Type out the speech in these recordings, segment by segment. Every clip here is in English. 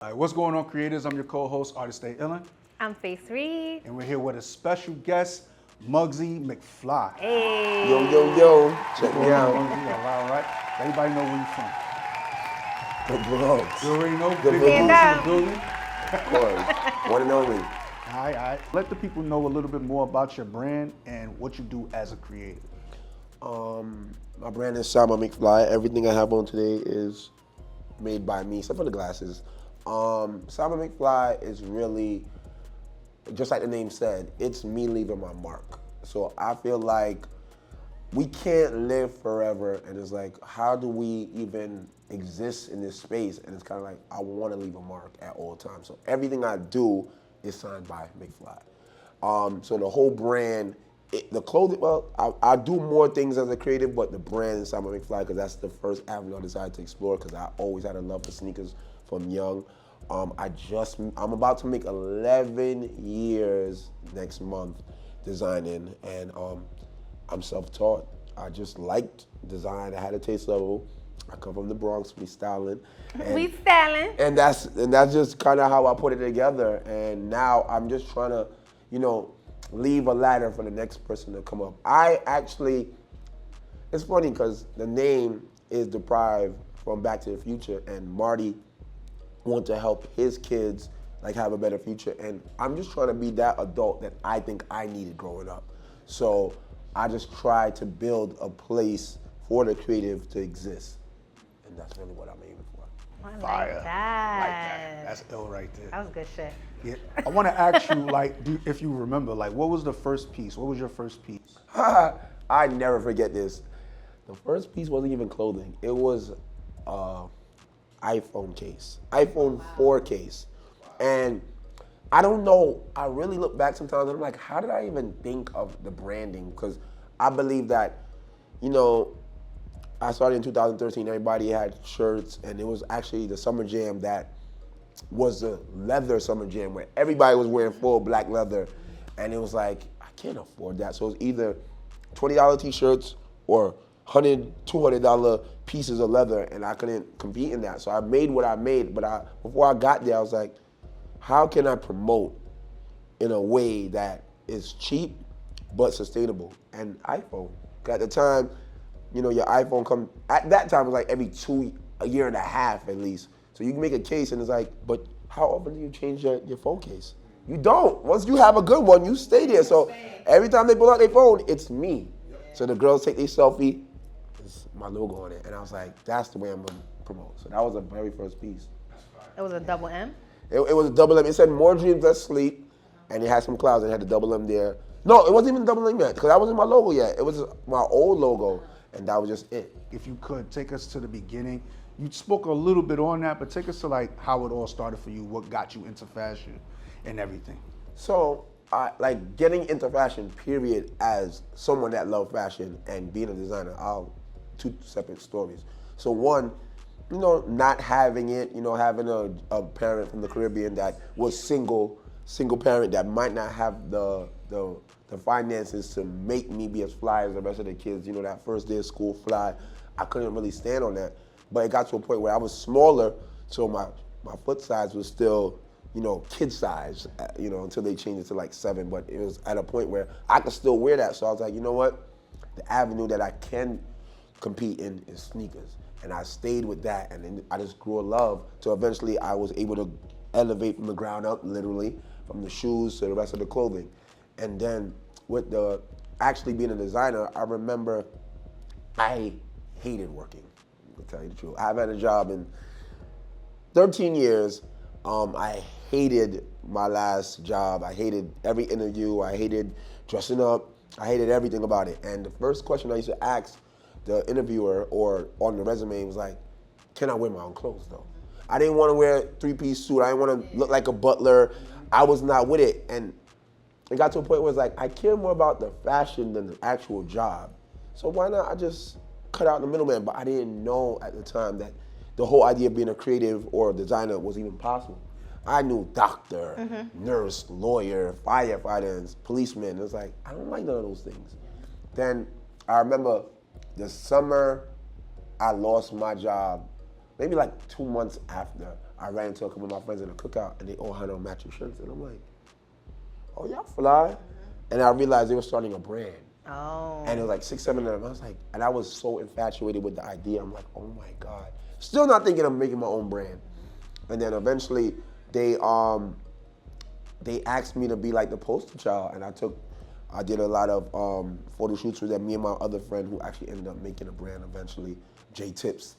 All right, what's going on, creators? I'm your co-host, Artis Stayillin. I'm Face Reed. And we're here with a special guest, Mugzy Mcfly. Hey. Yo. Check me out. All right. Everybody know where you're from. The Bronx. You already know? The Big Bronx. in the building. Of course. One and only. All right. Let the people know a little bit more about your brand and what you do as a creator. My brand is Mugzy Mcfly. Everything I have on today is made by me, except for the glasses. Mugzy Mcfly is really, just like the name said, it's me leaving my mark. So I feel like we can't live forever, and it's like, how do we even exist in this space? And it's kind of like, I want to leave a mark at all times. So everything I do is signed by McFly. So the whole brand, the clothing, well, I do more things as a creative, but the brand is Mugzy Mcfly because that's the first avenue I decided to explore because I always had a love for sneakers from young. I'm about to make 11 years next month designing, and I'm self-taught. I just liked design. I had a taste level. I come from the Bronx, we styling. We styling. And that's just kind of how I put it together. And now I'm just trying to, leave a ladder for the next person to come up. It's funny because the name is derived from Back to the Future, and Marty want to help his kids have a better future, and I'm just trying to be that adult that I think I needed growing up. So I just try to build a place for the creative to exist, and that's really what I'm aiming for. I like Fire. that. Like that. That's ill right there. That was good shit. Yeah. I want to ask you, if you remember, what was the first piece? What was your first piece? I never forget this. The first piece wasn't even clothing. It was iPhone case, iPhone 4 case. And I don't know, I really look back sometimes and I'm like, how did I even think of the branding? Because I believe that, I started in 2013, everybody had shirts, and it was actually the Summer Jam that was the leather Summer Jam where everybody was wearing full black leather. And it was like, I can't afford that. So it was either $20 t-shirts or $100, $200 pieces of leather, and I couldn't compete in that. So I made what I made, but before I got there, I was like, how can I promote in a way that is cheap but sustainable? And iPhone. At the time, your iPhone at that time it was like every a year and a half at least. So you can make a case and it's like, but how often do you change your phone case? You don't. Once you have a good one, you stay there. So every time they pull out their phone, it's me. So the girls take their selfie, it's my logo on it. And I was like, that's the way I'm gonna promote. So that was the very first piece. It was a double M? It was a double M. It said more dreams, less sleep. And it had some clouds and it had the double M there. No, it wasn't even double M yet, because that wasn't my logo yet. It was my old logo, and that was just it. If you could take us to the beginning, you spoke a little bit on that, but take us to how it all started for you, what got you into fashion and everything. So, getting into fashion, period, as someone that loved fashion and being a designer, two separate stories. So one, not having it, having a parent from the Caribbean that was single parent that might not have the finances to make me be as fly as the rest of the kids. That first day of school fly, I couldn't really stand on that. But it got to a point where I was smaller, so my foot size was still, kid size, until they changed it to 7. But it was at a point where I could still wear that. So I was like, you know what? The avenue that I can compete in is sneakers. And I stayed with that, and then I just grew a love. So eventually I was able to elevate from the ground up, literally, from the shoes to the rest of the clothing. And then with actually being a designer, I remember I hated working, to tell you the truth. I've had a job in 13 years. I hated my last job. I hated every interview. I hated dressing up. I hated everything about it. And the first question I used to ask the interviewer or on the resume was like, can I wear my own clothes though? I didn't want to wear a 3-piece suit. I didn't want to look like a butler. I was not with it. And it got to a point where it's like, I care more about the fashion than the actual job. So why not I just cut out the middleman? But I didn't know at the time that the whole idea of being a creative or a designer was even possible. I knew doctor, nurse, lawyer, firefighters, policeman. It was like, I don't like none of those things. Then I remember the summer I lost my job, maybe 2 months after, I ran into a couple of my friends in a cookout, and they all had on matching shirts, and I'm like, oh, y'all fly. And I realized they were starting a brand. Oh. And it was like 6, 7 of them. I was like, and I was so infatuated with the idea. I'm like, oh my God. Still not thinking of making my own brand. And then eventually they asked me to be like the poster child, and I did a lot of photo shoots with them, me and my other friend who actually ended up making a brand eventually, J Tips.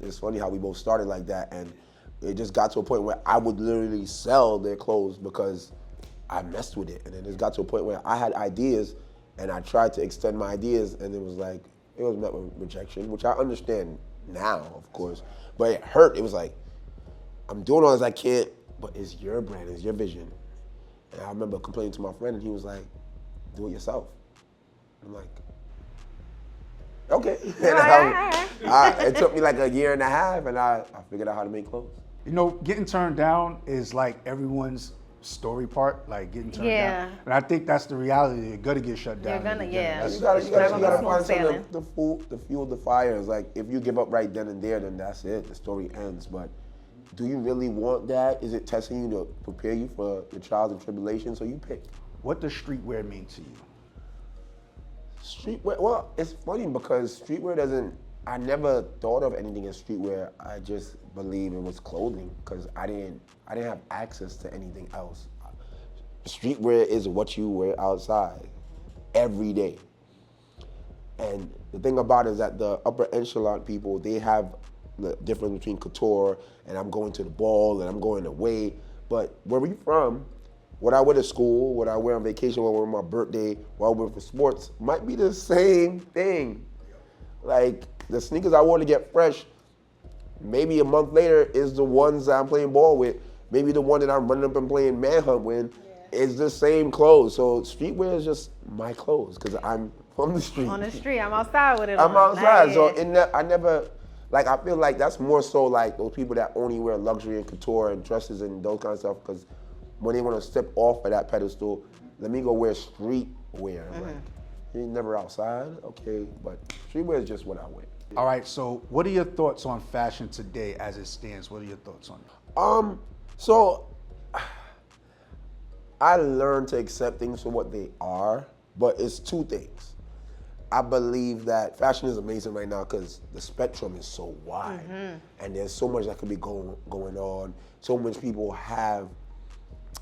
It's funny how we both started like that, and it just got to a point where I would literally sell their clothes because I messed with it. And then it got to a point where I had ideas, and I tried to extend my ideas, and it was met with rejection, which I understand now, of course, but it hurt. It was like, I'm doing all this I can't, but it's your brand, it's your vision. And I remember complaining to my friend, and he was like, do it yourself. I'm like, okay. And it took me like a year and a half, and I figured out how to make clothes. You know, getting turned down is like everyone's story part, like getting turned down. And I think that's the reality. You're gonna get shut down. You're gonna, yeah. You gotta find something to fuel the fire. It's like, if you give up right then and there, then that's it. The story ends. But do you really want that? Is it testing you to prepare you for the trials and tribulations? So you pick. What does streetwear mean to you? Streetwear, well, it's funny because streetwear I never thought of anything as streetwear. I just believed it was clothing because I didn't have access to anything else. Streetwear is what you wear outside every day. And the thing about it is that the upper echelon people, they have the difference between couture and I'm going to the ball and I'm going away. But where we from, what I wear to school, what I wear on vacation, what I wear on my birthday, what I wear for sports, might be the same thing. Like, the sneakers I wore to get fresh, maybe a month later is the ones that I'm playing ball with. Maybe the one that I'm running up and playing manhunt with is the same clothes. So streetwear is just my clothes because I'm from the street. On the street, I'm outside with it I'm on. outside, Nice. so I never, like, I feel like that's more so like those people that only wear luxury and couture and dresses and those kind of stuff, because when they want to step off of that pedestal, let me go wear streetwear. Like, you're never outside, okay, but streetwear is just what I wear. All right, so what are your thoughts on fashion today as it stands? What are your thoughts on it? So I learned to accept things for what they are, but it's two things. I believe that fashion is amazing right now because the spectrum is so wide, and there's so much that could be going on. So much people have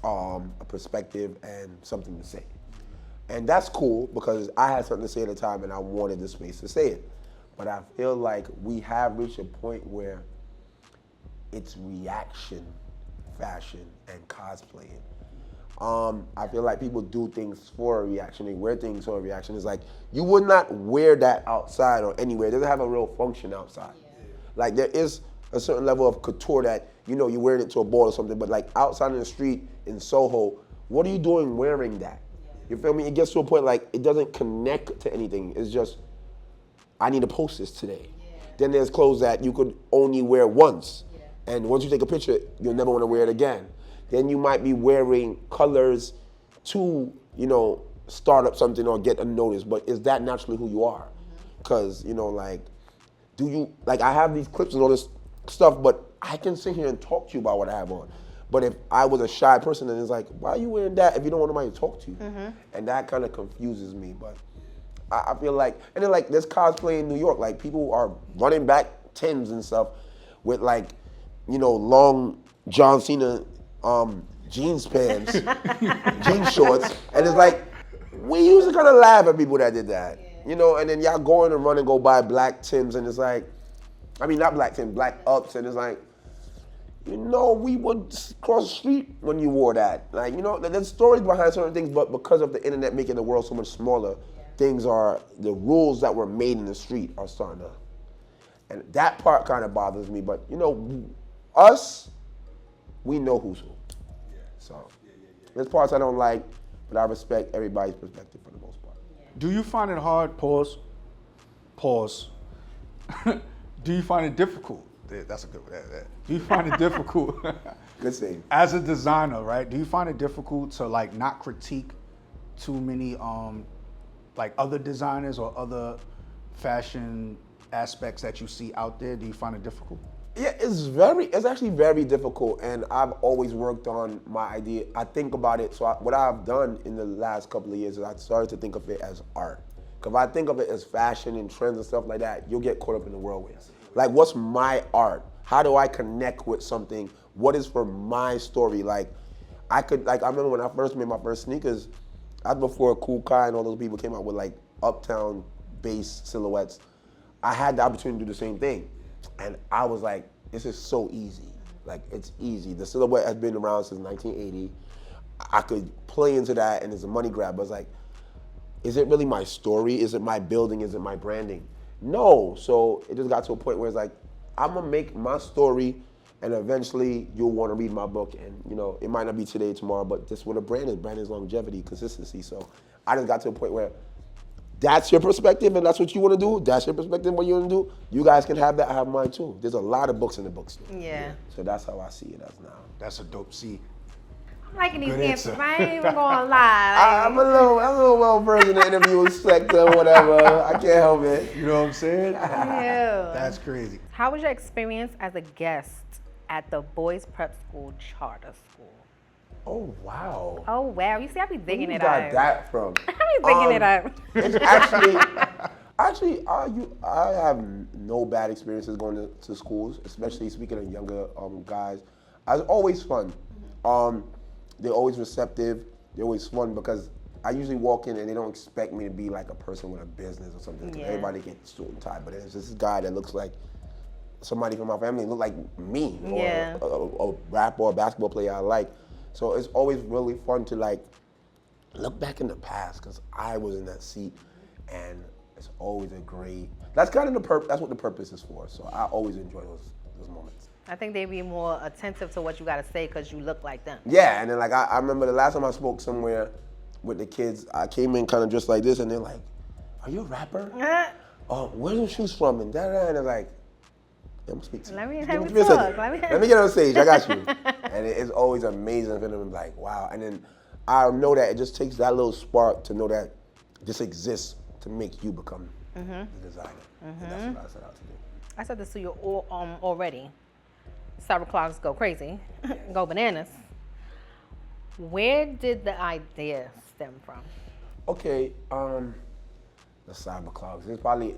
a perspective and something to say. And that's cool because I had something to say at the time and I wanted the space to say it. But I feel like we have reached a point where it's reaction fashion and cosplaying. I feel like people do things for a reaction. They wear things for a reaction. It's like, you would not wear that outside or anywhere. It doesn't have a real function outside. Like, there is a certain level of couture that, you know, you're wearing it to a ball or something, but like outside in the street in Soho, what are you doing wearing that? You feel me? It gets to a point like it doesn't connect to anything. It's just, I need to post this today. Then there's clothes that you could only wear once. And once you take a picture, you'll never want to wear it again. Then you might be wearing colors to, you know, start up something or get a notice, but is that naturally who you are? Because, you know, like, do you, like, I have these clips and all this stuff, but I can sit here and talk to you about what I have on. But if I was a shy person, then it's like, why are you wearing that if you don't want nobody to talk to you? And that kind of confuses me, but I feel like, and then like there's cosplay in New York, like people are running back Timbs and stuff with like, you know, long John Cena jeans pants, jean shorts, and it's like, we used to kind of laugh at people that did that, you know, and then y'all go in and run and go buy black Timbs, and it's like, I mean, not black Timbs, black ups, and it's like, you know, we would cross the street when you wore that. Like, you know, there's stories behind certain things, but because of the internet making the world so much smaller, things are, the rules that were made in the street are starting to, and that part kind of bothers me, but you know, us, we know who's who. So, there's parts I don't like, but I respect everybody's perspective for the most part. Do you find it hard, pause, do you find it difficult? That's a good one. Do you find it difficult Good save. as a designer, right? Do you find it difficult to like not critique too many like other designers or other fashion aspects that you see out there? Do you find it difficult? Yeah, it's actually very difficult, and I've always worked on my idea. I think about it, so what I've done in the last couple of years is I started to think of it as art. Because if I think of it as fashion and trends and stuff like that, you'll get caught up in the whirlwind. Like, what's my art? How do I connect with something? What is for my story? Like, I remember when I first made my first sneakers, that's before Cool Kai and all those people came out with like uptown-based silhouettes. I had the opportunity to do the same thing. And I was like, this is so easy. Like, it's easy. The silhouette has been around since 1980. I could play into that and it's a money grab. But it's like, is it really my story? Is it my building? Is it my branding? No. So it just got to a point where it's like, I'm gonna make my story and eventually you'll wanna read my book. And you know, it might not be today, tomorrow, but this is what a brand is. Brand is longevity, consistency. So I just got to a point where that's your perspective and that's what you want to do. That's your perspective, what you want to do. You guys can have that. I have mine too. There's a lot of books in the bookstore. Yeah. So that's how I see it as now. That's a dope C. I'm liking these Good answers. answer. I ain't even gonna lie. I'm a little well-versed in the interview sector, whatever. I can't help it. You know what I'm saying? Ew. That's crazy. How was your experience as a guest at the Boys Prep School charter school? Oh, wow. Oh wow, you see, I be digging Where it you got up. that from? I be digging it up. It's actually, I have no bad experiences going to schools, especially speaking of younger guys. It's always fun. They're always receptive. They're always fun because I usually walk in and they don't expect me to be like a person with a business or something. 'Cause Yeah. everybody gets suit and tie, but it's this guy that looks like somebody from my family, look like me, Yeah. or a rapper or a basketball player I like. So it's always really fun to like look back in the past because I was in that seat, and it's always a great. That's kind of that's what the purpose is for. So I always enjoy those moments. I think they be more attentive to what you gotta say because you look like them. Yeah, and then like I remember the last time I spoke somewhere with the kids, I came in kind of just like this, and they're like, "Are you a rapper? Oh, where's those shoes from?" And da-da, and they're like, "I'm gonna speak to you. Let me Give have me you a talk. second. Let Let me get on stage. I got you." And it's always amazing for them. Like, wow. And then I know that it just takes that little spark to know that this exists to make you become the designer. And that's what I set out to do. I said this to you already. Cyber clocks go crazy, go bananas. Where did the idea stem from? Okay, the cyber clouds. It's probably,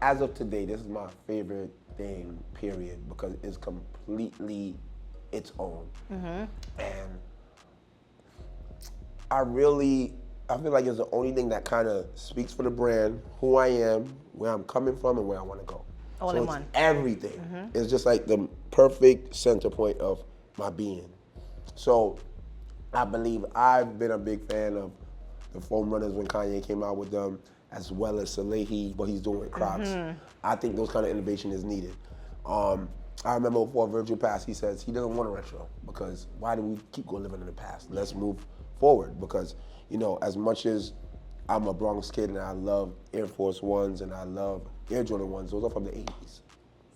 as of today, this is my favorite thing, period, because it's completely its own. And I feel like it's the only thing that kind of speaks for the brand, who I am, where I'm coming from, and where I want to go. All so in it's one. Everything. It's just like the perfect center point of my being. So I believe I've been a big fan of the foam runners when Kanye came out with them, as well as Salehi, what he's doing with Crocs. I think those kind of innovation is needed. I remember before Virgil passed, he says he doesn't want a retro because why do we keep going living in the past? Let's move forward because, you know, as much as I'm a Bronx kid and I love Air Force Ones and I love Air Jordan Ones, those are from the 80s.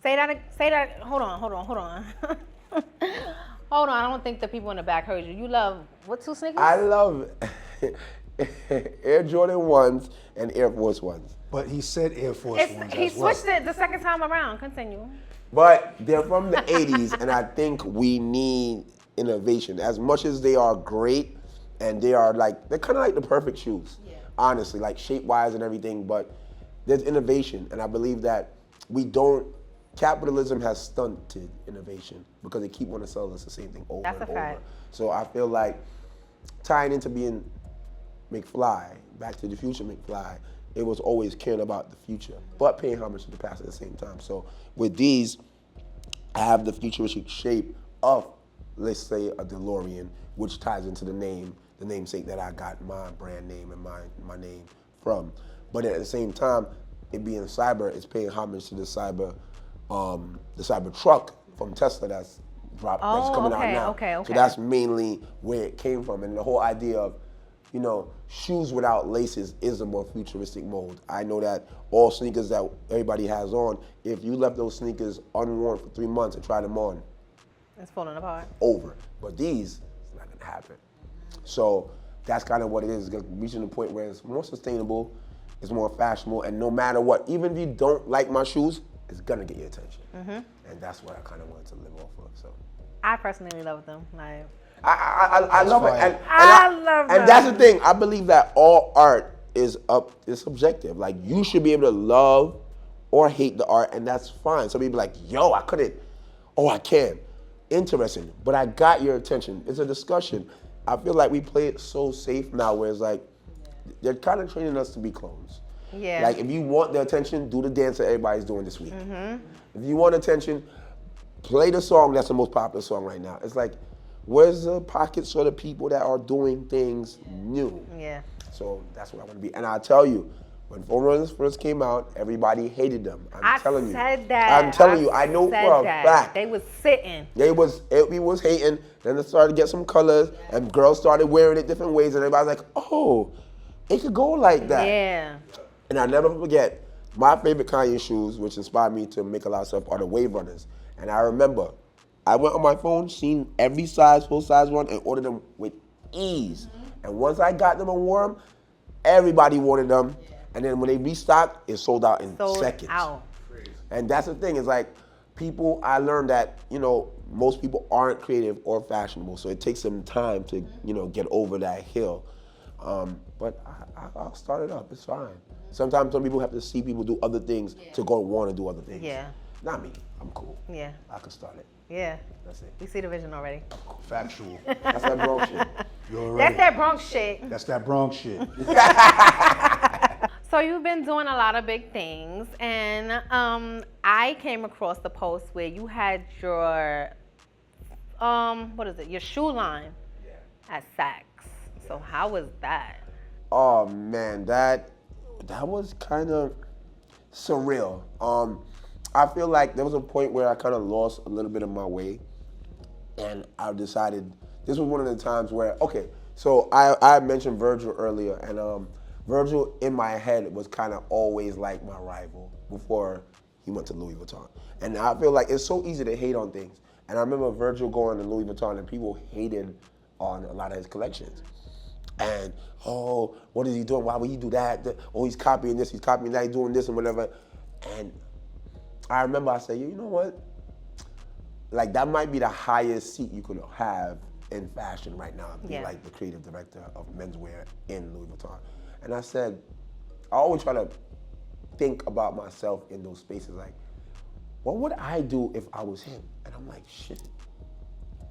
Say that, hold on. Hold on, I don't think the people in the back heard you. You love, what two sneakers? I love Air Jordan 1s and Air Force Ones. But he said Air Force Ones He as well. switched it the second time around. Continue. But they're from the 80s, and I think we need innovation. As much as they are great, and they're kind of like the perfect shoes, honestly, like shape-wise and everything, but there's innovation, and I believe that capitalism has stunted innovation because they keep wanting to sell us the same thing over That's and a over. fact. So I feel like tying into being McFly, Back to the Future McFly, it was always caring about the future, but paying homage to the past at the same time. So with these, I have the futuristic shape of, let's say, a DeLorean, which ties into the namesake that I got my brand name and my name from. But at the same time, it being cyber, it's paying homage to the cyber truck from Tesla that's coming out now. Okay. So that's mainly where it came from, and the whole idea of, you know, shoes without laces is a more futuristic mold. I know that all sneakers that everybody has on, if you left those sneakers unworn for 3 months and tried them on, It's falling apart. over. But these, it's not gonna happen. So that's kind of what it is. It's reaching the point where it's more sustainable, it's more fashionable, and no matter what, even if you don't like my shoes, it's gonna get your attention. and that's what I kind of wanted to live off of. So I personally love them. Like, I love it, fire. I love and that's the thing. I believe that all art is subjective. Like you should be able to love or hate the art, and that's fine. Some people be like, yo, I couldn't. Oh, I can. Interesting, but I got your attention. It's a discussion. I feel like we play it so safe now, where it's like they're kind of training us to be clones. Yeah. Like if you want the attention, do the dance that everybody's doing this week. If you want attention, play the song that's the most popular song right now. It's like, where's the pockets for the people that are doing things new? Yeah. So that's what I want to be. And I'll tell you, when Phone Runners first came out, everybody hated them. I'm telling you. I said that. I'm telling you. I know for a fact. They was sitting. We was hating. Then they started to get some colors, and girls started wearing it different ways, and everybody's like, oh, it could go like that. Yeah. And I'll never forget, my favorite Kanye shoes, which inspired me to make a lot of stuff, are the Wave Runners. And I remember, I went on my phone, seen every size, full size one, and ordered them with ease. And once I got them and wore them, everybody wanted them. And then when they restocked, it sold out in seconds. And that's the thing, is like, people, I learned that, most people aren't creative or fashionable, so it takes them time to, get over that hill. But I'll start it up, it's fine. Sometimes some people have to see people do other things to go and want to do other things. Yeah. Not me, I'm cool. Yeah. I can start it. Yeah. That's it. You see the vision already. Factual. That's that Bronx shit. You already. That's that Bronx shit. That's that Bronx shit. So you've been doing a lot of big things, and I came across the post where you had your, your shoe line at Saks. So how was that? Oh man, that was kind of surreal. I feel like there was a point where I kind of lost a little bit of my way, and I decided this was one of the times where, okay, so I mentioned Virgil earlier, and Virgil in my head was kind of always like my rival before he went to Louis Vuitton. And I feel like it's so easy to hate on things. And I remember Virgil going to Louis Vuitton and people hated on a lot of his collections. And, oh, what is he doing? Why would he do that? Oh, he's copying this, he's copying that, he's doing this and whatever. And I remember I said, you know what? Like, that might be the highest seat you could have in fashion right now, being like the creative director of menswear in Louis Vuitton. And I said, I always try to think about myself in those spaces, like, what would I do if I was him? And I'm like, shit,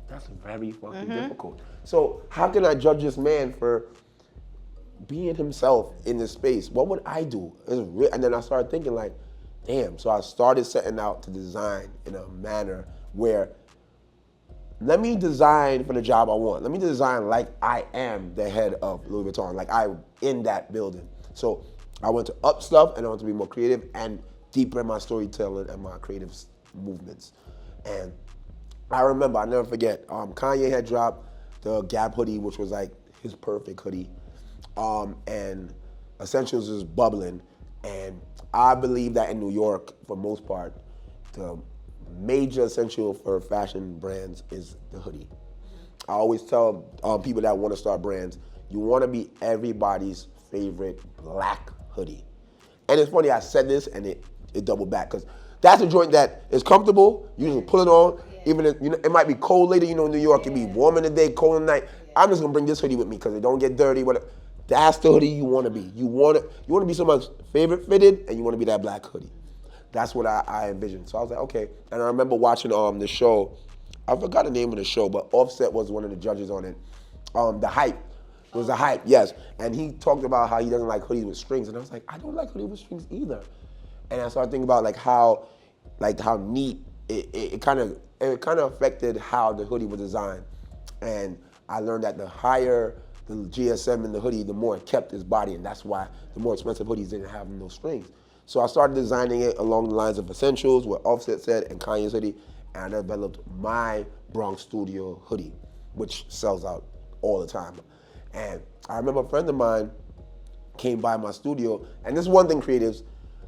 that's very fucking difficult. So how can I judge this man for being himself in this space? What would I do? And then I started thinking like, damn. So I started setting out to design in a manner where, let me design for the job I want. Let me design like I am the head of Louis Vuitton, like I'm in that building. So I went to up stuff, and I want to be more creative and deeper in my storytelling and my creative movements. And I remember, I'll never forget, Kanye had dropped the Gap hoodie, which was like his perfect hoodie. And Essentials is bubbling. And I believe that in New York, for most part, the major essential for fashion brands is the hoodie. I always tell people that want to start brands, you want to be everybody's favorite black hoodie. And it's funny, I said this and it doubled back, because that's a joint that is comfortable, you can pull it on, even if, it might be cold later, in New York, it be warm in the day, cold in the night. I'm just gonna bring this hoodie with me because it don't get dirty, whatever. That's the hoodie you want to be. You want to be someone's favorite fitted, and you want to be that black hoodie. That's what I envisioned. So I was like, okay. And I remember watching the show. I forgot the name of the show, but Offset was one of the judges on it. The Hype. It was The Hype, yes. And he talked about how he doesn't like hoodies with strings. And I was like, I don't like hoodies with strings either. And I started thinking about how neat it kind of affected how the hoodie was designed. And I learned that the higher the GSM in the hoodie, the more it kept his body, and that's why the more expensive hoodies didn't have no strings. So I started designing it along the lines of Essentials, what Offset said, and Kanye's hoodie, and I developed my Bronx Studio hoodie, which sells out all the time. And I remember a friend of mine came by my studio, and this is one thing, creatives,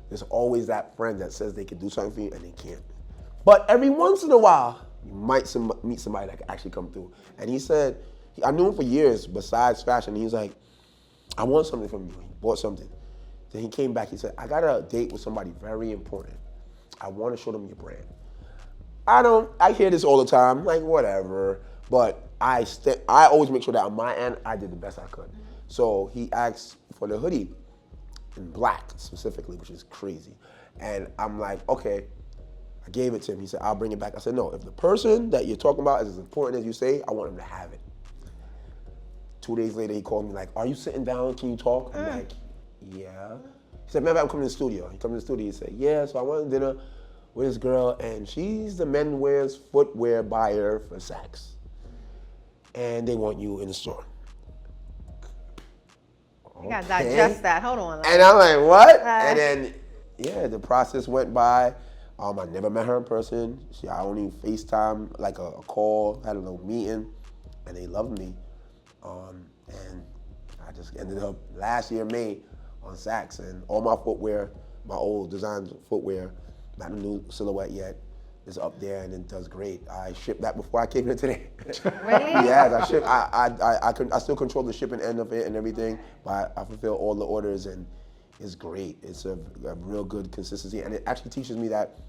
there's always that friend that says they can do something for you and they can't. But every once in a while, you might meet somebody that can actually come through. And he said, I knew him for years besides fashion. He's like, I want something from you. He bought something. Then he came back, he said, I got a date with somebody very important. I want to show them your brand. I hear this all the time, like whatever, but I always make sure that on my end, I did the best I could. So he asked for the hoodie in black specifically, which is crazy. And I'm like, okay, I gave it to him. He said, I'll bring it back. I said, no, if the person that you're talking about is as important as you say, I want him to have it. 2 days later, he called me like, are you sitting down? Can you talk? I'm like, yeah. He said, maybe I'm coming to the studio. He comes to the studio, he said, yeah, so I went to dinner with this girl, and she's the men's footwear buyer for Saks. And they want you in the store. You gotta digest that. Hold on. And I'm like, what? And then, yeah, the process went by. I never met her in person. I only FaceTime, like a call, had a little meeting, and they loved me. And I just ended up last year, May, on Saks, and all my footwear, my old design footwear, not a new silhouette yet, is up there and it does great. I shipped that before I came here today. Really? Yes, I ship. I still control the shipping end of it and everything, but I fulfill all the orders and it's great. It's a real good consistency, and it actually teaches me that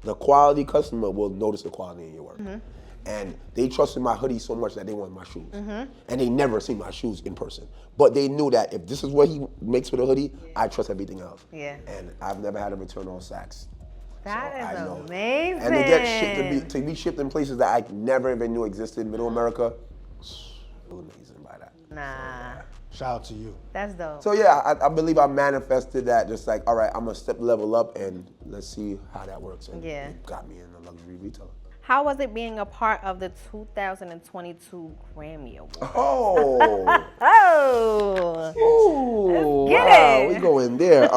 the quality customer will notice the quality in your work. And they trusted my hoodie so much that they wanted my shoes. And they never seen my shoes in person. But they knew that if this is what he makes for the hoodie, I trust everything else. Yeah. And I've never had a return on Saks. That is know. amazing. And to get shipped to be shipped in places that I never even knew existed in Middle America, it was amazing by that. Nah. Shout out to you. That's dope. So yeah, I believe I manifested that, just like, all right, I'm gonna step level up and let's see how that works. And Yeah. it got me in the luxury retailer. How was it being a part of the 2022 Grammy Awards? Oh. Oh. Ooh, Let's get wow, it. we go in there.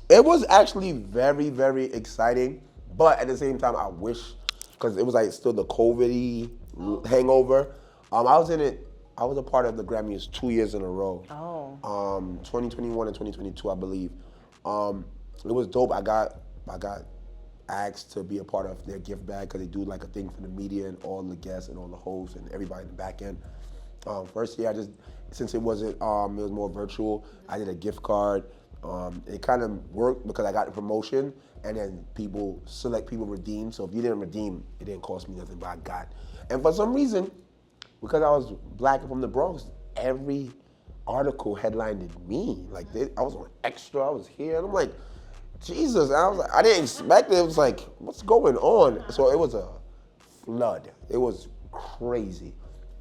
It was actually very, very exciting, but at the same time, I wish, because it was like still the COVID-y hangover. I was in it. I was a part of the Grammys 2 years in a row. Oh. 2021 and 2022, I believe. It was dope. I got asked to be a part of their gift bag because they do like a thing for the media and all the guests and all the hosts and everybody in the back end. First year, since it was more virtual, I did a gift card. It kind of worked because I got the promotion, and then people redeem. So if you didn't redeem, it didn't cost me nothing, but I got. And for some reason, because I was black and from the Bronx, every article headlined me. Like I was on Extra, I was here, and I'm like, Jesus. And I was like, I didn't expect it. It was like, what's going on? So it was a flood. It was crazy.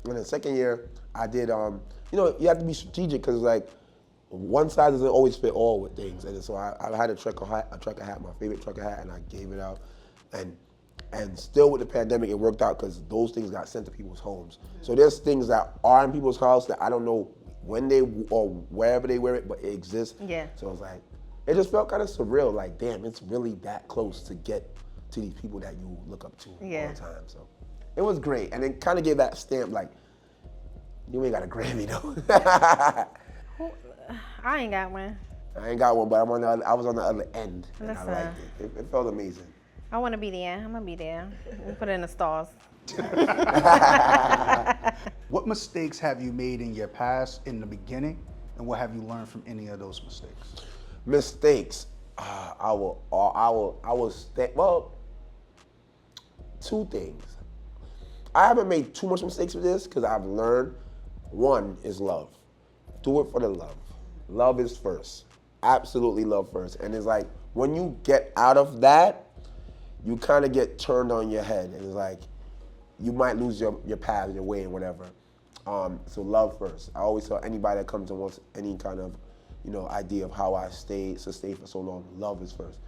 And the second year, I did, you have to be strategic because like, one size doesn't always fit all with things. And so I had a trucker hat, my favorite trucker hat, and I gave it out. And still with the pandemic, it worked out because those things got sent to people's homes. So there's things that are in people's house that I don't know when they or wherever they wear it, but it exists. Yeah. So it was like, it just felt kind of surreal. Like, damn, it's really that close to get to these people that you look up to all the time. So it was great. And it kind of gave that stamp like, you ain't got a Grammy though. I ain't got one. I ain't got one, but I was on the other end, and I Listen. liked it. It felt amazing. I want to be there. I'm going to be there. We'll put it in the stars. What mistakes have you made in your past in the beginning, and what have you learned from any of those mistakes? Mistakes. Well, two things. I haven't made too much mistakes with this because I've learned. One is love. Do it for the love. Love is first. Absolutely love first. And it's like, when you get out of that, you kind of get turned on your head. And it's like, you might lose your path, your way, and whatever. So love first. I always tell anybody that comes and wants any kind of, idea of how I stayed for so long, love is first.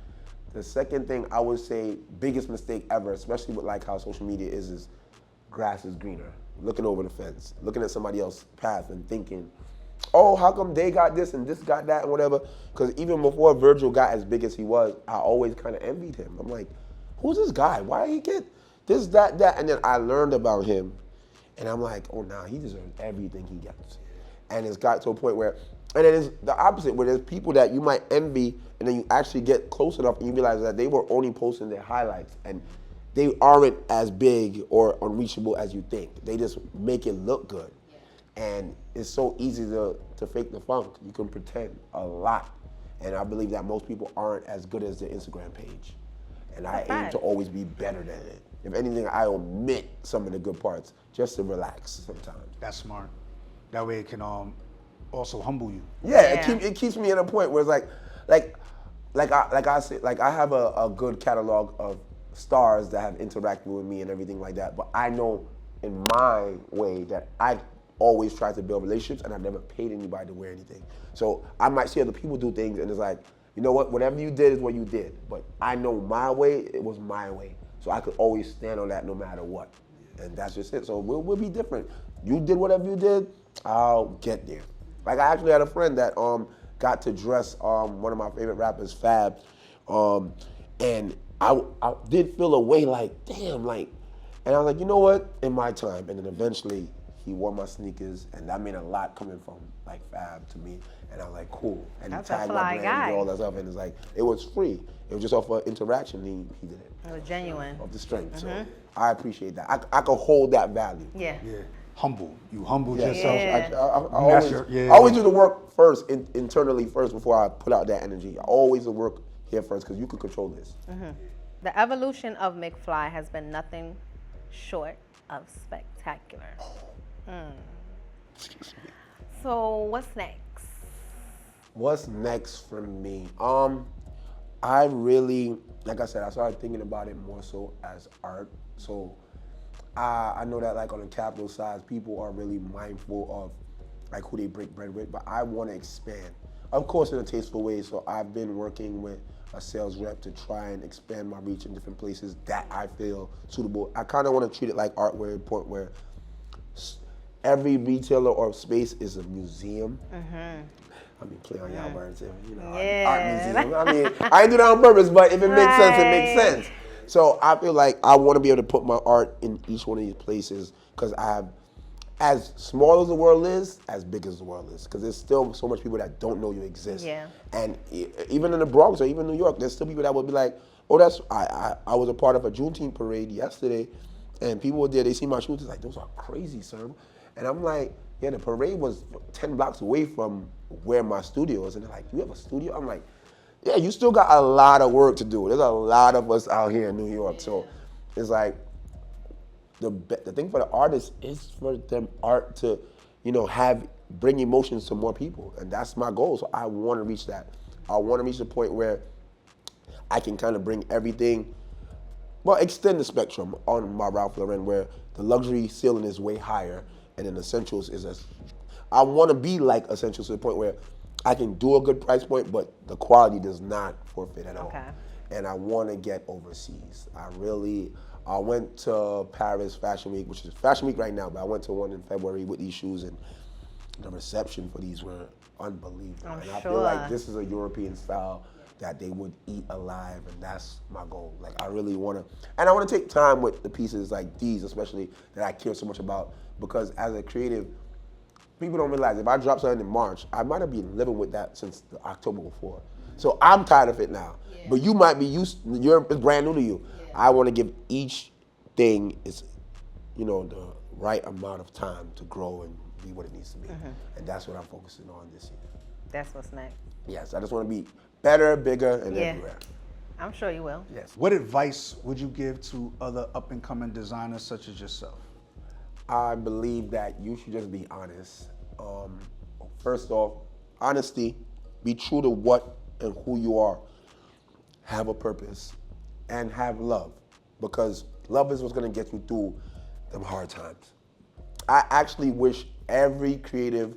The second thing I would say, biggest mistake ever, especially with like how social media is grass is greener. Looking over the fence, looking at somebody else's path and thinking, oh, how come they got this and this got that and whatever? Because even before Virgil got as big as he was, I always kind of envied him. I'm like, who's this guy? Why did he get this, that? And then I learned about him, and I'm like, oh, nah, he deserves everything he gets. And it's got to a point where, and then it's the opposite, where there's people that you might envy, and then you actually get close enough and you realize that they were only posting their highlights, and they aren't as big or unreachable as you think. They just make it look good. And it's so easy to fake the funk. You can pretend a lot. And I believe that most people aren't as good as their Instagram page. And I aim fact. to always be better than it. If anything, I omit some of the good parts just to relax sometimes. That's smart. That way it can also humble you. Yeah, Yeah. it keeps me at a point where it's I have a good catalog of stars that have interacted with me and everything like that. But I know in my way that I always try to build relationships, and I've never paid anybody to wear anything. So I might see other people do things, and it's like, you know what? Whatever you did is what you did. But I know my way. It was my way. So I could always stand on that no matter what. And that's just it. So we'll be different. You did whatever you did, I'll get there. Like I actually had a friend that got to dress one of my favorite rappers, Fab, and I did feel a way like, damn, like, and I was like, you know what? In my time, and then eventually he wore my sneakers, and that meant a lot coming from like Fab to me. And I was like, cool. And That's he a tagged fly my brand guy. and all that stuff, and it's like, it was free. It was just off of interaction. He did it. It was genuine. Of the strength. So I appreciate that. I could hold that value. Yeah. Yeah. Humble. You humbled Yeah, yourself. Yeah. I always do the work first, internally first, before I put out that energy. I always do work here first, because you can control this. The evolution of McFly has been nothing short of spectacular. So what's next? What's next for me? I really, like I said, I started thinking about it more so as art. So I know that like on the capital side, people are really mindful of like who they break bread with, but I want to expand. Of course, in a tasteful way. So I've been working with a sales rep to try and expand my reach in different places that I feel suitable. I kind of want to treat it like art, where point where every retailer or space is a museum. I mean, play on y'all words, you know, Yeah. art museum. I mean, I ain't do that on purpose, but if it makes sense, it makes Right. sense. So I feel like I want to be able to put my art in each one of these places, because I have, as small as the world is, as big as the world is, because there's still so much people that don't know you exist. Yeah. And even in the Bronx or even New York, there's still people that would be like, oh, that's, I was a part of a Juneteenth parade yesterday, and people were there, they see my shoes, it's like, those are crazy, sir. And I'm like, yeah, the parade was 10 blocks away from where my studio is. And they're like, you have a studio? I'm like, yeah, you still got a lot of work to do. There's a lot of us out here in New York. So it's like, the thing for the artists is for them art to, you know, bring emotions to more people. And that's my goal. So I want to reach that. I want to reach the point where I can kind of bring everything, well, extend the spectrum on my Ralph Lauren, where the luxury ceiling is way higher, and then essentials is I want to be like essentials to the point where I can do a good price point, but the quality does not forfeit at all. Okay. And I want to get overseas. I went to Paris Fashion Week, which is Fashion Week right now, but I went to one in February with these shoes, and the reception for these were unbelievable. I'm and I sure. feel like this is a European style that they would eat alive, and that's my goal. Like I really want to, and I want to take time with the pieces like these, especially that I care so much about, because as a creative, people don't realize if I drop something in March, I might have been living with that since the October before. So I'm tired of it now. Yeah. But you might be it's brand new to you. Yeah. I want to give each thing its, you know, the right amount of time to grow and be what it needs to be. And that's what I'm focusing on this year. That's what's next. Yes, I just want to be better, bigger, and everywhere. I'm sure you will. Yes. What advice would you give to other up-and-coming designers such as yourself? I believe that you should just be honest. First off, honesty. Be true to what and who you are. Have a purpose and have love, because love is what's going to get you through them hard times. I actually wish every creative,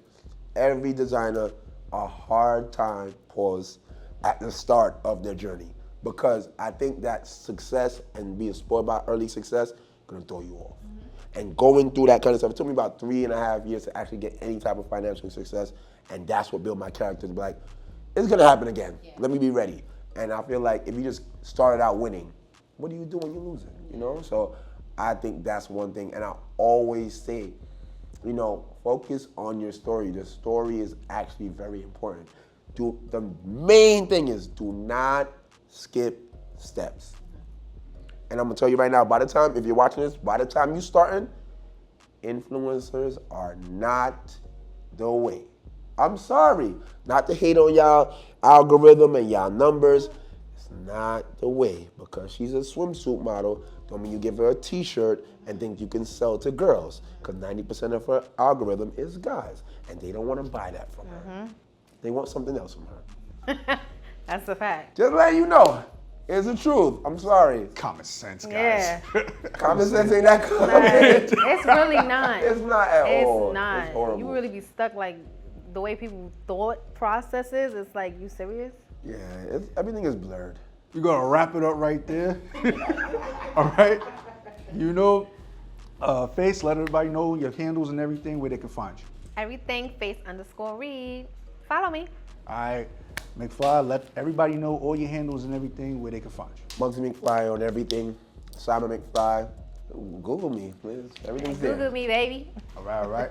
every designer a hard time pause at the start of their journey, because I think that success and being spoiled by early success is going to throw you off. And going through that kind of stuff, it took me about 3.5 years to actually get any type of financial success, and that's what built my character to be like, it's gonna happen again. Yeah. Let me be ready. And I feel like if you just started out winning, what do you do when you're losing? You know? So I think that's one thing. And I always say, you know, focus on your story. The story is actually very important. The main thing is do not skip steps. And I'm gonna tell you right now, by the time, if you're watching this, by the time you're starting, influencers are not the way. I'm sorry, not to hate on y'all algorithm and y'all numbers. It's not the way. Because she's a swimsuit model, don't mean you give her a t-shirt and think you can sell to girls. Because 90% of her algorithm is guys. And they don't want to buy that from her. They want something else from her. That's a fact. Just let you know. It's the truth. I'm sorry. Common sense, guys. Yeah. Common sense ain't that common. It's really not. It's not at all. It's not. It's horrible. You really be stuck like the way people thought processes. It's like, you serious? Yeah, everything is blurred. We're gonna wrap it up right there. All right. You know, Face, let everybody know your handles and everything where they can find you. Everything face_read. Follow me. All right. McFly, let everybody know all your handles and everything where they can find you. Mugzy Mcfly on everything. Simon McFly. Google me, please. Everything's there. Google me, baby. All right, all right.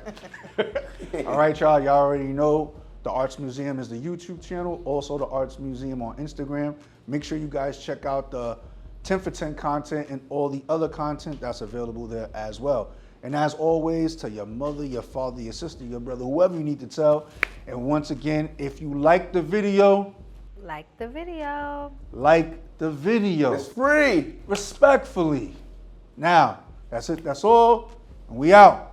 All right, y'all. Y'all already know the Arts Museum is the YouTube channel. Also, the Arts Museum on Instagram. Make sure you guys check out the 10 for 10 content and all the other content that's available there as well. And as always, tell your mother, your father, your sister, your brother, whoever you need to tell. And once again, if you like the video, Like the video. like the video. It's free. Respectfully. Now, that's it. That's all. And we out.